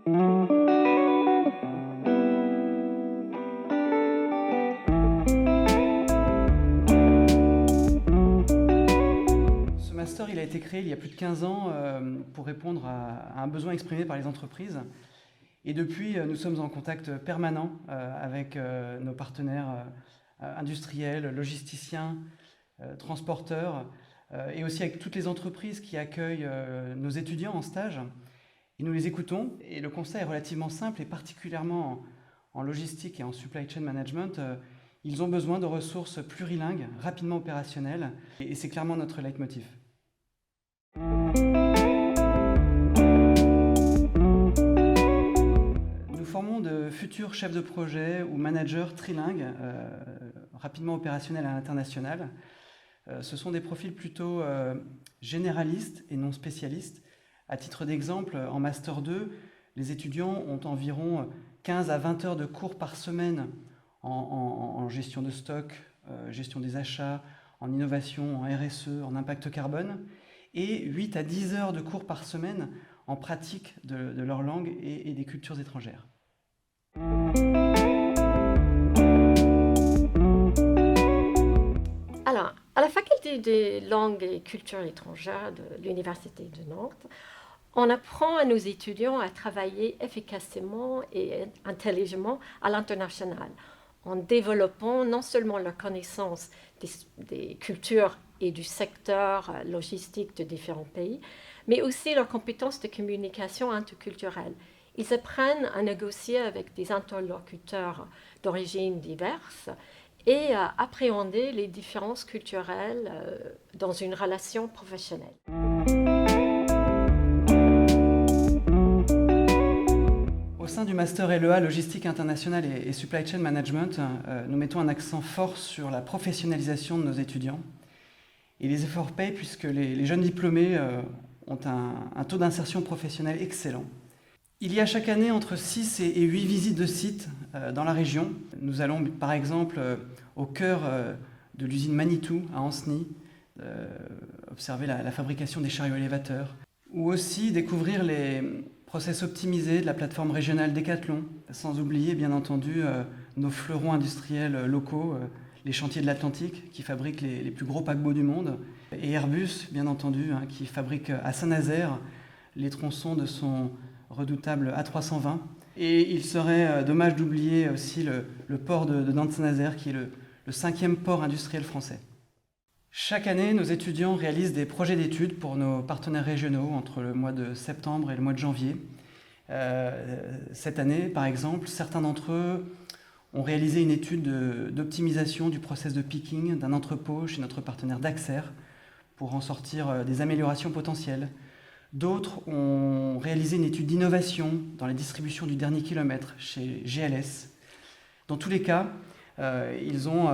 Ce master, il a été créé il y a plus de 15 ans pour répondre à un besoin exprimé par les entreprises. Et depuis, nous sommes en contact permanent avec nos partenaires industriels, logisticiens, transporteurs, et aussi avec toutes les entreprises qui accueillent nos étudiants en stage. Et nous les écoutons, et le constat est relativement simple, et particulièrement en logistique et en supply chain management, ils ont besoin de ressources plurilingues, rapidement opérationnelles, et c'est clairement notre leitmotiv. Nous formons de futurs chefs de projet ou managers trilingues, rapidement opérationnels à l'international. Ce sont des profils plutôt généralistes et non spécialistes. À titre d'exemple, en Master 2, les étudiants ont environ 15 à 20 heures de cours par semaine en gestion de stock, gestion des achats, en innovation, en RSE, en impact carbone, et 8 à 10 heures de cours par semaine en pratique de leur langue et des cultures étrangères. Alors, à la faculté des langues et cultures étrangères de l'Université de Nantes, on apprend à nos étudiants à travailler efficacement et intelligemment à l'international, en développant non seulement leur connaissance des cultures et du secteur logistique de différents pays, mais aussi leurs compétences de communication interculturelle. Ils apprennent à négocier avec des interlocuteurs d'origines diverses et à appréhender les différences culturelles dans une relation professionnelle. Au sein du Master LEA Logistique Internationale et Supply Chain Management, nous mettons un accent fort sur la professionnalisation de nos étudiants. Et les efforts payent puisque les jeunes diplômés ont un taux d'insertion professionnelle excellent. Il y a chaque année entre 6 et 8 visites de sites dans la région. Nous allons par exemple au cœur de l'usine Manitou à Ancenis, observer la fabrication des chariots élévateurs, ou aussi découvrir les process optimisés de la plateforme régionale Decathlon, sans oublier bien entendu nos fleurons industriels locaux, les chantiers de l'Atlantique qui fabriquent les plus gros paquebots du monde, et Airbus bien entendu qui fabrique à Saint-Nazaire les tronçons de son redoutable A320. Et il serait dommage d'oublier aussi le port de Nantes-Saint-Nazaire qui est le 5e port industriel français. Chaque année, nos étudiants réalisent des projets d'études pour nos partenaires régionaux entre le mois de septembre et le mois de janvier. Cette année, par exemple, certains d'entre eux ont réalisé une étude d'optimisation du process de picking d'un entrepôt chez notre partenaire Daxer pour en sortir des améliorations potentielles. D'autres ont réalisé une étude d'innovation dans la distribution du dernier kilomètre chez GLS. Dans tous les cas, ils ont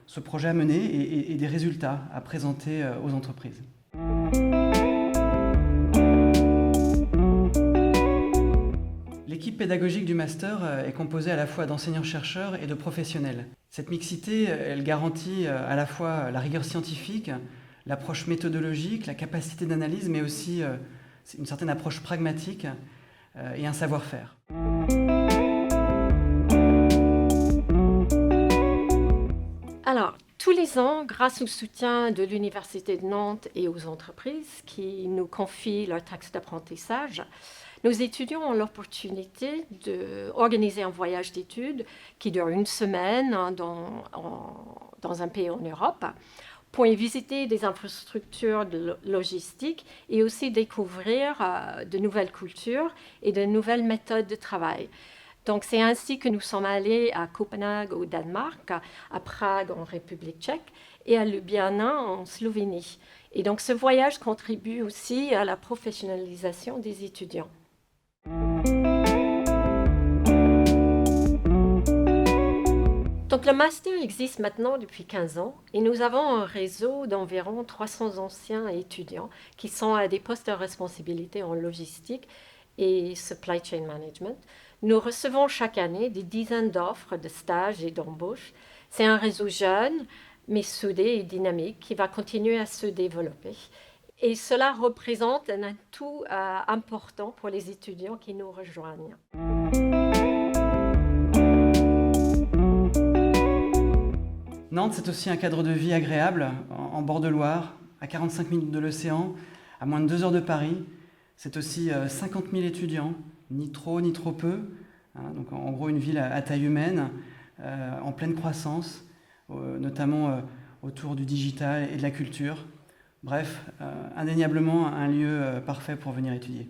ce projet à mener et des résultats à présenter aux entreprises. L'équipe pédagogique du master est composée à la fois d'enseignants-chercheurs et de professionnels. Cette mixité, elle garantit à la fois la rigueur scientifique, l'approche méthodologique, la capacité d'analyse, mais aussi une certaine approche pragmatique et un savoir-faire. Alors, tous les ans, grâce au soutien de l'Université de Nantes et aux entreprises qui nous confient leurs taxes d'apprentissage, nos étudiants ont l'opportunité d'organiser un voyage d'études qui dure une semaine dans un pays en Europe pour y visiter des infrastructures de logistique et aussi découvrir de nouvelles cultures et de nouvelles méthodes de travail. Donc, c'est ainsi que nous sommes allés à Copenhague au Danemark, à Prague en République tchèque et à Ljubljana en Slovénie. Et donc, ce voyage contribue aussi à la professionnalisation des étudiants. Donc, le master existe maintenant depuis 15 ans et nous avons un réseau d'environ 300 anciens étudiants qui sont à des postes de responsabilité en logistique et supply chain management. Nous recevons chaque année des dizaines d'offres de stages et d'embauches. C'est un réseau jeune, mais soudé et dynamique, qui va continuer à se développer. Et cela représente un atout important pour les étudiants qui nous rejoignent. Nantes, c'est aussi un cadre de vie agréable, en bord de Loire, à 45 minutes de l'océan, à moins de 2 heures de Paris. C'est aussi 50 000 étudiants, ni trop ni trop peu. Donc en gros, une ville à taille humaine, en pleine croissance, notamment autour du digital et de la culture. Bref, indéniablement un lieu parfait pour venir étudier.